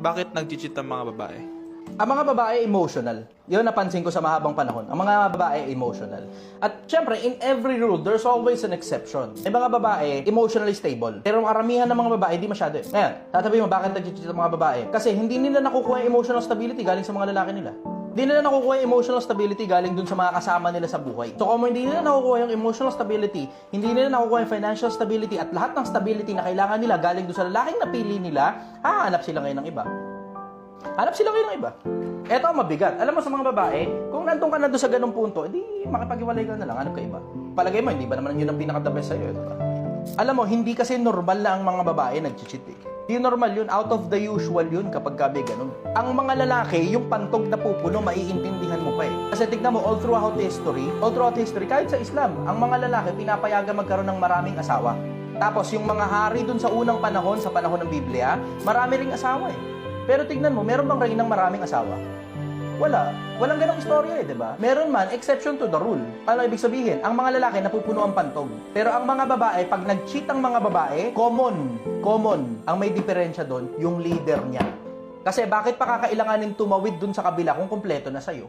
Bakit nag-cheat ang mga babae? Ang mga babae emotional. Yun napansin ko sa mahabang panahon. Ang mga babae emotional. At syempre, in every rule, there's always an exception. May mga babae emotionally stable. Pero ang karamihan ng mga babae, di masyado. Ngayon, tatabihin mo, bakit nag-cheat ang mga babae? Kasi hindi nila nakukuha yung emotional stability galing sa mga lalaki nila. Hindi nila nakukuha yung emotional stability galing dun sa mga kasama nila sa buhay. So kung hindi nila nakukuha yung emotional stability, hindi nila nakukuha yung financial stability at lahat ng stability na kailangan nila galing dun sa lalaking napili nila, hahanap sila ngayon ng iba. Hanap sila ngayon ng iba. Eto ang mabigat. Alam mo sa mga babae, kung nandun ka na doon sa ganung punto, edi makipag-iwalay ka na lang, hanap ka iba. Palagay mo, hindi ba naman yun ang pinaka-the best sa'yo, diba? Alam mo, hindi kasi normal na ang mga babae nag-cheat eh. Hindi normal yun, out of the usual yun kapag gabi ganun. Ang mga lalaki, yung pantog na pupuno, maiintindihan mo pa eh. Kasi tignan mo, all throughout history, kahit sa Islam, ang mga lalaki pinapayagan magkaroon ng maraming asawa. Tapos yung mga hari dun sa unang panahon, sa panahon ng Biblia, marami ring asawa eh. Pero tignan mo, meron bang reynang maraming asawa? Wala. Walang ganong istorya eh, di ba? Meron man, exception to the rule. Ano ibig sabihin? Ang mga lalaki napupuno ang pantog. Pero ang mga babae, pag nag-cheat ang mga babae, common. Ang may diferensya doon, yung leader niya. Kasi bakit pa kakailanganin tumawid dun sa kabila kung kumpleto na sa'yo?